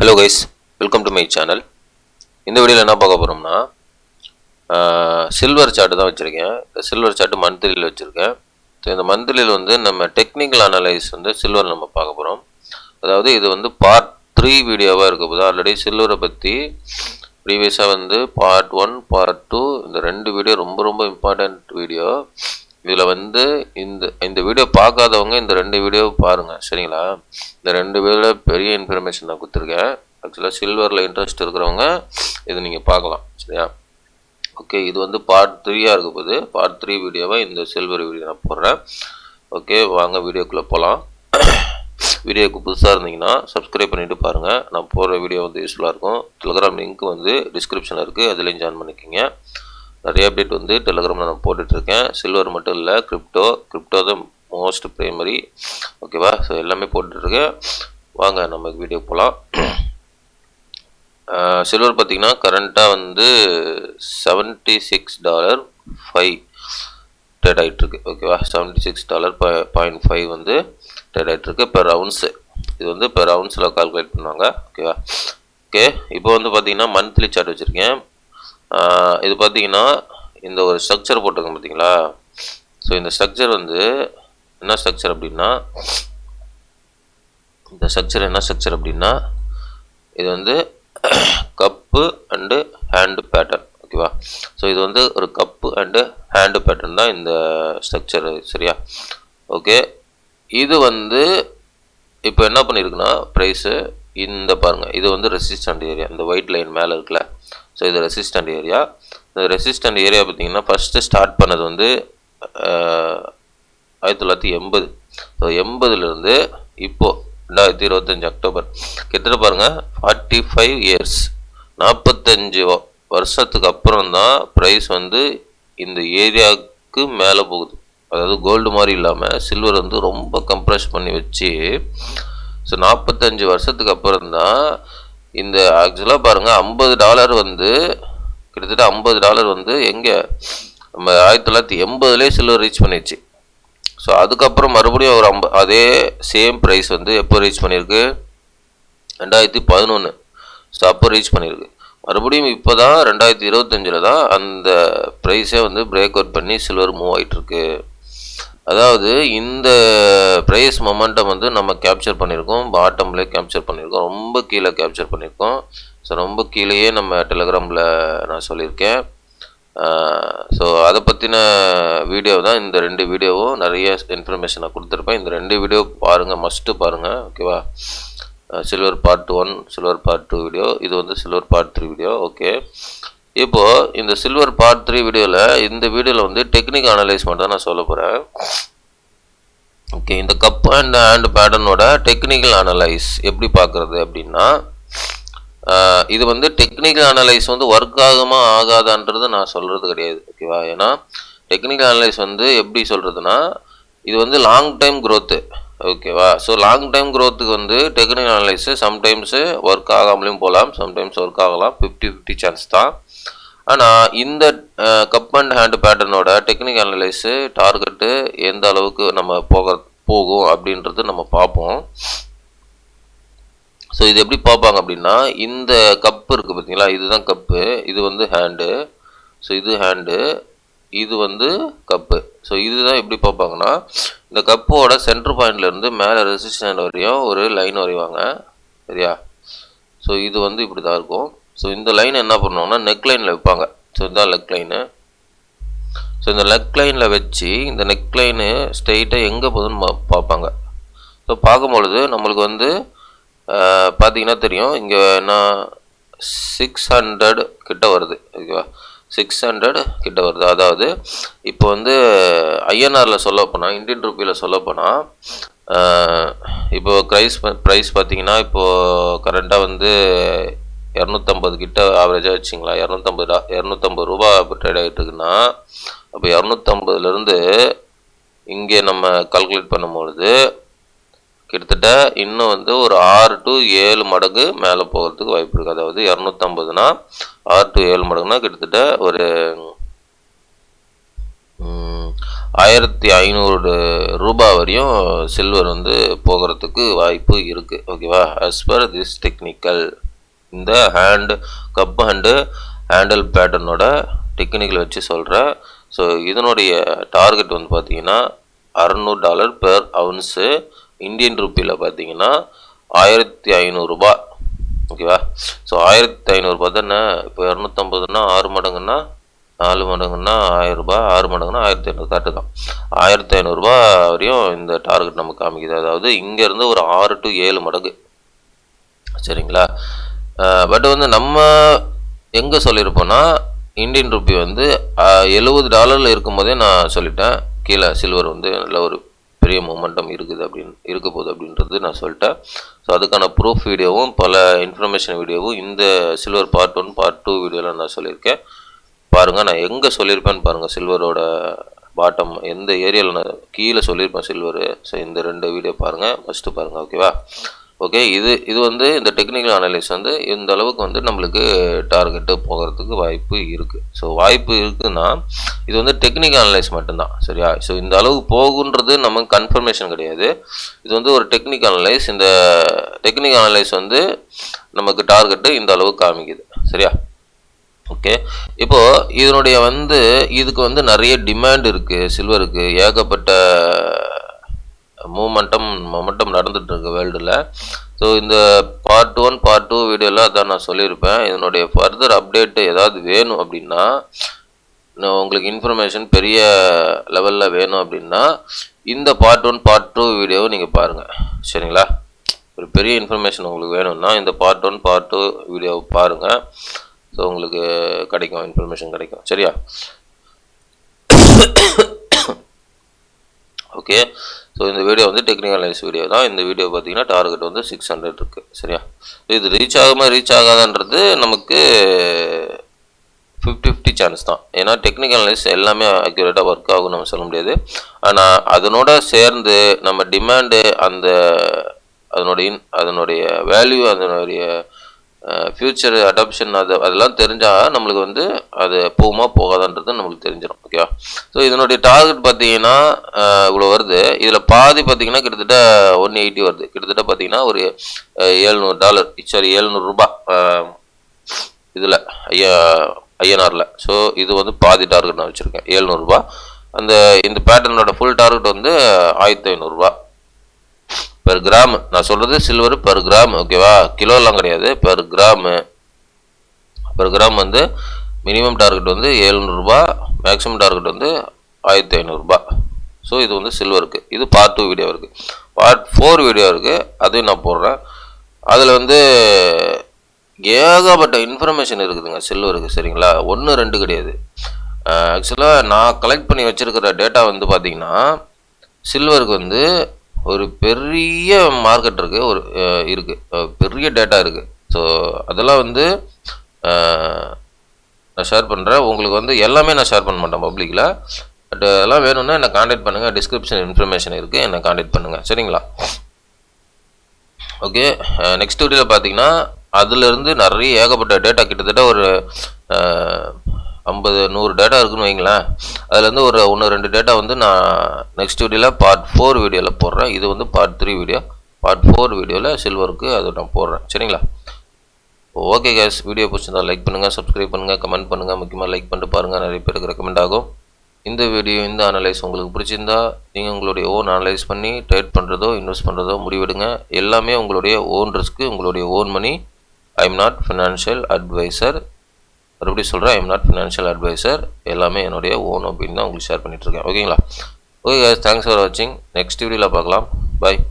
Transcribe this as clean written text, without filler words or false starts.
Hello guys, welcome to my channel. இந்த வீடியோவில் என்ன பார்க்க போகிறோம்னா சில்வர் சார்ட்டு தான் வச்சுருக்கேன். இந்த சில்வர் சார்ட்டு மந்த்லியில் வச்சுருக்கேன். ஸோ இந்த மந்த்லியில் வந்து நம்ம டெக்னிக்கல் அனலைஸ் வந்து சில்வர் நம்ம பார்க்க போகிறோம். அதாவது இது வந்து பார்ட் 3 வீடியோவாக இருக்க போது. ஆல்ரெடி சில்வரை பற்றி ப்ரீவியஸாக வந்து பார்ட் 1 பார்ட் 2 இந்த 2 வீடியோ ரொம்ப இம்பார்ட்டண்ட் வீடியோ. இதில் வந்து இந்த வீடியோ பார்க்காதவங்க இந்த 2 வீடியோ பாருங்கள், சரிங்களா? இந்த 2 வீடியோவில் பெரிய இன்ஃபர்மேஷன் நான் கொடுத்துருக்கேன். ஆக்சுவலாக சில்வரில் இன்ட்ரெஸ்ட் இருக்கிறவங்க இது நீங்கள் பார்க்கலாம், சரியா? ஓகே, இது வந்து பார்ட் 3 இருக்க போது. பார்ட் 3 வீடியோவை இந்த சில்வர் வீடியோ நான் போடுறேன். ஓகே, வாங்க வீடியோக்குள்ளே போகலாம். வீடியோக்கு புதுசாக இருந்தீங்கன்னா சப்ஸ்கிரைப் பண்ணிவிட்டு பாருங்கள். நான் போடுற வீடியோ வந்து யூஸ்ஃபுல்லாக இருக்கும். டெலிகிராம் லிங்க் வந்து டிஸ்கிரிப்ஷனில் இருக்குது, அதுலேயும் ஜாயின் பண்ணிக்கோங்க. நிறைய அப்டேட் வந்து டெலிகிராமில் நான் போட்டுட்ருக்கேன். சில்வர் மட்டும் இல்லை, கிரிப்டோ தான் மோஸ்ட் ப்ரைமரி. ஓகேவா? ஸோ எல்லாமே போட்டுட்ருக்கேன். வாங்க நம்ம வீடியோ போகலாம். சில்வர் பார்த்திங்கன்னா கரண்ட்டாக வந்து $76.5 ட்ரேட் ஆகிட்டுருக்கு. ஓகேவா? $76.5 வந்து ட்ரேட் ஆகிட்டுருக்கு பெர் அவுன்ஸு. இது வந்து பெர் அவுன்ஸில் கால்குலேட் பண்ணுவாங்க. ஓகேவா? ஓகே, இப்போ வந்து பார்த்திங்கன்னா மந்த்லி சார்ட் வச்சுருக்கேன். இது பார்த்தீங்கன்னா இந்த ஒரு ஸ்ட்ரக்சர் போட்டிருக்கேன் பார்த்தீங்களா? ஸோ இந்த ஸ்ட்ரக்சர் வந்து என்ன ஸ்ட்ரக்சர் அப்படின்னா, இது வந்து கப்பு அண்டு ஹேண்டு பேட்டர்ன். ஓகேவா? ஸோ இது வந்து ஒரு கப்பு அண்டு ஹேண்டு பேட்டர்ன் தான் இந்த ஸ்ட்ரக்சர், சரியா? ஓகே, இது வந்து இப்போ என்ன பண்ணியிருக்குன்னா ப்ரைஸு இந்த பாருங்கள், இது வந்து ரெசிஸ்டன்ட் ஏரியா. இந்த ஒயிட் லைன் மேலே இருக்குல்ல, ஸோ இது ரெசிஸ்டன்ட் ஏரியா. இந்த ரெசிஸ்டன்ட் ஏரியா பார்த்திங்கன்னா ஃபஸ்ட்டு ஸ்டார்ட் பண்ணது வந்து 1980. ஸோ 80லேருந்து இப்போது 2025 அக்டோபர் கிட்டத்தட்ட பாருங்கள் 45 இயர்ஸ், 45 வருஷத்துக்கு அப்புறம் தான் ப்ரைஸ் வந்து இந்த ஏரியாவுக்கு மேலே போகுது. அதாவது கோல்டு மாதிரி இல்லாமல் சில்வர் வந்து ரொம்ப கம்ப்ரெஸ் பண்ணி வச்சு, ஸோ 45 வருஷத்துக்கு அப்புறம் தான் இந்த ஆக்சுவலாக பாருங்கள் $50 வந்து கிட்டத்தட்ட $50 வந்து எங்கே நம்ம 1980லேயே சில்வர் ரீச் பண்ணிடுச்சு. ஸோ அதுக்கப்புறம் மறுபடியும் ஒரு அதே சேம் ப்ரைஸ் வந்து எப்போ ரீச் பண்ணியிருக்கு? 2011. ஸோ அப்போ ரீச் பண்ணியிருக்கு. மறுபடியும் இப்போ தான் 2025 தான் அந்த ப்ரைஸே வந்து பிரேக் அவுட் பண்ணி சில்வர் மூவ் ஆகிட்டுருக்கு. அதாவது இந்த ப்ரைஸ் மொமெண்டம் வந்து நம்ம கேப்சர் பண்ணியிருக்கோம், பாட்டம்லேயே கேப்சர் பண்ணியிருக்கோம், ரொம்ப கீழே கேப்சர் பண்ணியிருக்கோம். ஸோ ரொம்ப கீழேயே நம்ம டெலிகிராமில் நான் சொல்லியிருக்கேன். ஸோ அதை பற்றின வீடியோ தான் இந்த 2 வீடியோவும். நிறைய இன்ஃபர்மேஷன் நான் கொடுத்துருப்பேன். இந்த 2 வீடியோ பாருங்கள், மஸ்ட்டு பாருங்கள். ஓகேவா? Silver part 1, silver part 2 video, இது வந்து சில்வர் பார்ட் 3 வீடியோ. ஓகே, இப்போது இந்த சில்வர் பார்ட் 3 வீடியோவில் இந்த வீடியோவில் வந்து டெக்னிக்கல் அனலைஸ் மட்டும் தான் நான் சொல்ல போகிறேன். ஓகே, இந்த கப் அண்ட் ஹேண்ட் பேட்டர்னோட டெக்னிக்கல் அனலைஸ் எப்படி பார்க்குறது அப்படின்னா, இது வந்து டெக்னிக்கல் அனலைஸ் வந்து ஒர்க் ஆகுமா ஆகாதான்றது நான் சொல்கிறது கிடையாது. ஓகேவா? ஏன்னா டெக்னிக்கல் அனலைஸ் வந்து எப்படி சொல்கிறதுனா, இது வந்து லாங் டைம் க்ரோத்து. ஓகேவா? ஸோ லாங் டைம் க்ரோத்துக்கு வந்து டெக்னிக்கல் அனலைஸு சம்டைம்ஸு ஒர்க் ஆகாமலையும் போகலாம், சம்டைம்ஸ் ஒர்க் ஆகலாம். 50-50 சான்ஸ் தான். ஆனால் இந்த கப் அண்ட் ஹேண்ட் பேட்டர்னோட டெக்னிக்கல் அனலைஸு டார்கெட்டு எந்த அளவுக்கு நம்ம போகும் அப்படின்றது நம்ம பார்ப்போம். ஸோ இது எப்படி பார்ப்பாங்க அப்படின்னா, இந்த கப்பு இருக்குது பார்த்தீங்களா, இதுதான் கப்பு, இது வந்து ஹேண்டு. ஸோ இது ஹேண்டு, இது வந்து கப்பு. ஸோ இதுதான் எப்படி பார்ப்பாங்கன்னா, இந்த கப்போட சென்டர் பாயிண்ட்லேருந்து மேலே ரெசிஸ்டன்ட் வரையும் ஒரு லைன் வரைவாங்க, சரியா? ஸோ இது வந்து இப்படி தான் இருக்கும். ஸோ இந்த லைன் என்ன பண்ணுவாங்கன்னா நெக் லைனில் வைப்பாங்க. ஸோ இதுதான் நெக் லைனு. ஸோ இந்த நெக் லைனில் வச்சு இந்த நெக் லைனு ஸ்ட்ரெயிட்டாக எங்கே போகுதுன்னு பார்ப்பாங்க. ஸோ பார்க்கும்பொழுது நம்மளுக்கு வந்து பார்த்தீங்கன்னா தெரியும், இங்கே என்ன 600 கிட்ட வருது. ஓகேவா? 600 கிட்ட வருது. அதாவது இப்போ வந்து ஐஎன்ஆரில் சொல்லப்போனால், இந்தியன் ருப்பியில் சொல்லப்போனால், இப்போ ப்ரைஸ் பார்த்தீங்கன்னா இப்போது கரண்ட்டாக வந்து 250 கிட்ட ஆவரேஜாக வச்சிங்களா, 250 ரூபா ட்ரேட் ஆகிட்டு இருக்குன்னா, அப்போ 250லேருந்து இங்கே நம்ம கால்குலேட் பண்ணும்பொழுது கிட்டத்தட்ட இன்னும் வந்து ஒரு 6 to 7 மடங்கு மேலே போகிறதுக்கு வாய்ப்பு இருக்குது. அதாவது 250னா 6 to 7 மடங்குனா கிட்டத்தட்ட ஒரு 1500 ரூபாய் வரையும் சில்வர் வந்து போகிறதுக்கு வாய்ப்பு இருக்குது. ஓகேவா? ஆஸ் பர் திஸ் டெக்னிக்கல், இந்த கப் ஹேண்டில் பேட்டர்னோட டெக்னிக்கல் வச்சு சொல்கிறேன். ஸோ இதனுடைய டார்கெட் வந்து பார்த்தீங்கன்னா $600 பெர் அவுன்ஸு. இந்தியன் ருப்பியில் பார்த்தீங்கன்னா 1500 ரூபாய். ஓகேவா? ஸோ 1500 ரூபாய் தானே. இப்போ 250ன்னா 6 மடங்குன்னா 4 மடங்குன்னா 1000 ரூபாய், 6 மடங்குன்னா 1500. கரெக்டு தான். 1500 ரூபாய் வரையும் இந்த டார்கெட் நமக்கு காமிக்குது. அதாவது இங்கேருந்து ஒரு 6 to 7 மடங்கு. சரிங்களா? பட் வந்து நம்ம எங்கே சொல்லியிருப்போன்னா இந்தியன் ருப்பி வந்து $70 இருக்கும்போதே நான் சொல்லிட்டேன், கீழே சில்வர் வந்து நல்ல ஒரு பெரிய மூமெண்டம் இருக்க போகுது அப்படின்றது நான் சொல்லிட்டேன். ஸோ அதுக்கான ப்ரூஃப் வீடியோவும் பல இன்ஃபர்மேஷன் வீடியோவும் இந்த சில்வர் பார்ட் 1 பார்ட் 2 வீடியோவில் நான் சொல்லியிருக்கேன். பாருங்கள், நான் எங்கே சொல்லியிருப்பேன்னு பாருங்கள். சில்வரோட பாட்டம் எந்த ஏரியாவில் நான் கீழே சொல்லியிருப்பேன் சில்வரு. ஸோ இந்த 2 வீடியோ பாருங்கள், ஃபஸ்ட்டு பாருங்கள். ஓகேவா? ஓகே, இது வந்து இந்த டெக்னிக்கல் அனலைஸ் வந்து இந்த அளவுக்கு வந்து நம்மளுக்கு டார்கெட்டு போகிறதுக்கு வாய்ப்பு இருக்குது. ஸோ வாய்ப்பு இருக்குதுன்னா இது வந்து டெக்னிக்கல் அனலைஸ் மட்டும்தான். சரியா? ஸோ இந்த அளவுக்கு போகுன்றது நமக்கு கன்ஃபர்மேஷன் கிடையாது. இது வந்து ஒரு டெக்னிக்கல் அனலைஸ். இந்த டெக்னிக்கல் அனலைஸ் வந்து நமக்கு டார்கெட்டு இந்த அளவுக்கு காமிக்குது. சரியா? ஓகே, இப்போது இதனுடைய வந்து இதுக்கு வந்து நிறைய டிமாண்ட் இருக்குது சில்வருக்கு. ஏகப்பட்ட மொமெண்டம் நடந்துட்டு இருக்கு வேர்ல்டில். ஸோ இந்த பார்ட் 1 பார்ட் 2 வீடியோவில் அதான் நான் சொல்லியிருப்பேன். இதனுடைய ஃபர்தர் அப்டேட்டு ஏதாவது வேணும் அப்படின்னா, உங்களுக்கு இன்ஃபர்மேஷன் பெரிய லெவலில் வேணும் அப்படின்னா இந்த பார்ட் 1 பார்ட் 2 வீடியோவை நீங்கள் பாருங்கள். சரிங்களா? ஒரு பெரிய இன்ஃபர்மேஷன் உங்களுக்கு வேணும்னா இந்த பார்ட் 1 பார்ட் 2 வீடியோவை பாருங்கள். ஸோ உங்களுக்கு கிடைக்கும், இன்ஃபர்மேஷன் கிடைக்கும். சரியா? ஓகே, ஸோ இந்த வீடியோ வந்து டெக்னிக்கல் அனலைஸ் வீடியோ தான். இந்த வீடியோ பார்த்தீங்கன்னா டார்கெட் வந்து 600 இருக்குது. சரியா? இது ரீச் ஆகாதான்றது நமக்கு 50-50 சான்ஸ் தான். ஏன்னா டெக்னிக்கல் அனலைஸ் எல்லாமே அக்யூரேட்டாக ஒர்க் ஆகும் நம்ம சொல்ல முடியாது. ஆனால் அதனோட சேர்ந்து நம்ம டிமாண்டு அதனுடைய வேல்யூ, அதனுடைய ஃப்யூச்சர் அடாப்ஷன் அதெல்லாம் தெரிஞ்சால் நம்மளுக்கு வந்து அது போகுமா போகாதான்றது நம்மளுக்கு தெரிஞ்சிடும். ஓகேவா? ஸோ இதனுடைய டார்கெட் பார்த்தீங்கன்னா இவ்வளோ வருது. இதில் பாதி பார்த்தீங்கன்னா கிட்டத்தட்ட 180 வருது. கிட்டத்தட்ட பார்த்தீங்கன்னா ஒரு $700, சரி $700 இதில் ஐஎன்ஆரில். ஸோ இது வந்து பாதி டார்கெட் நான் வச்சுருக்கேன், $700. இந்த பேட்டர்னோட ஃபுல் டார்கெட் வந்து 1500 பெர் கிராம். நான் சொல்கிறது சில்வர் பெர் கிராம். ஓகேவா? கிலோலாம் கிடையாது, பெர் கிராம் வந்து மினிமம் டார்கெட் வந்து $700, மேக்ஸிமம் டார்கெட் வந்து 1500. ஸோ இது வந்து சில்வருக்கு. இது பார்ட் 2 வீடியோ இருக்குது. பார்ட் 4 வீடியோ இருக்குது, அதையும் நான் போடுறேன். அதில் வந்து ஏகப்பட்ட இன்ஃபர்மேஷன் இருக்குதுங்க சில்வருக்கு. சரிங்களா? 1 2 கிடையாது. ஆக்சுவலாக நான் கலெக்ட் பண்ணி வச்சுருக்கிற டேட்டா வந்து பார்த்திங்கன்னா சில்வருக்கு வந்து ஒரு பெரிய மார்க்கெட் இருக்குது, பெரிய டேட்டா இருக்குது. ஸோ அதெல்லாம் வந்து நான் ஷேர் பண்ணுறேன். உங்களுக்கு வந்து எல்லாமே நான் ஷேர் பண்ண மாட்டேன் பப்ளிக்கில். பட் அதெல்லாம் வேணும்னா என்னை காண்டாக்ட் பண்ணுங்கள். டிஸ்கிரிப்ஷன் இன்ஃபர்மேஷன் இருக்குது, என்னை காண்டாக்ட் பண்ணுங்கள். சரிங்களா? ஓகே, நெக்ஸ்ட் வீடியோவில் பார்த்தீங்கன்னா அதுலேருந்து நிறைய ஏகப்பட்ட டேட்டா, கிட்டத்தட்ட ஒரு 50-100 டேட்டா இருக்குன்னு வைங்களேன். அதுலேருந்து ஒரு 1-2 டேட்டா வந்து நான் நெக்ஸ்ட் வீடியோவில் பார்ட் 4 வீடியோவில் போடுறேன். இது வந்து பார்ட் 3 வீடியோ. பார்ட் 4 வீடியோவில் சில்வருக்கு அது நான் போடுறேன். சரிங்களா? ஓகே கைஸ், வீடியோ பிடிச்சிருந்தா லைக் பண்ணுங்கள், சப்ஸ்கிரைப் பண்ணுங்கள், கமெண்ட் பண்ணுங்கள். முக்கியமாக லைக் பண்ணிட்டு பாருங்கள், நிறைய பேருக்கு ரெக்கமெண்ட் ஆகும். இந்த வீடியோ, இந்த அனலைஸ் உங்களுக்கு பிடிச்சிருந்தா நீங்கள் உங்களுடைய ஓன் அனலைஸ் பண்ணி ட்ரேட் பண்ணுறதோ இன்வெஸ்ட் பண்ணுறதோ முடிவெடுங்க. எல்லாமே உங்களுடைய ஓன் ரிஸ்க்கு, உங்களுடைய own money. I am not financial adviser. மறுபடியும் சொல்கிறேன், I am not financial adviser. எல்லாமே என்னுடைய ஓன் அப்படின்னு தான் உங்களுக்கு ஷேர் பண்ணிகிட்ருக்கேன். ஓகேங்களா? ஓகே கைஸ், தேங்க்ஸ் ஃபார் வாட்சிங். நெக்ஸ்ட் வீடியோவில் பார்க்கலாம். பாய்.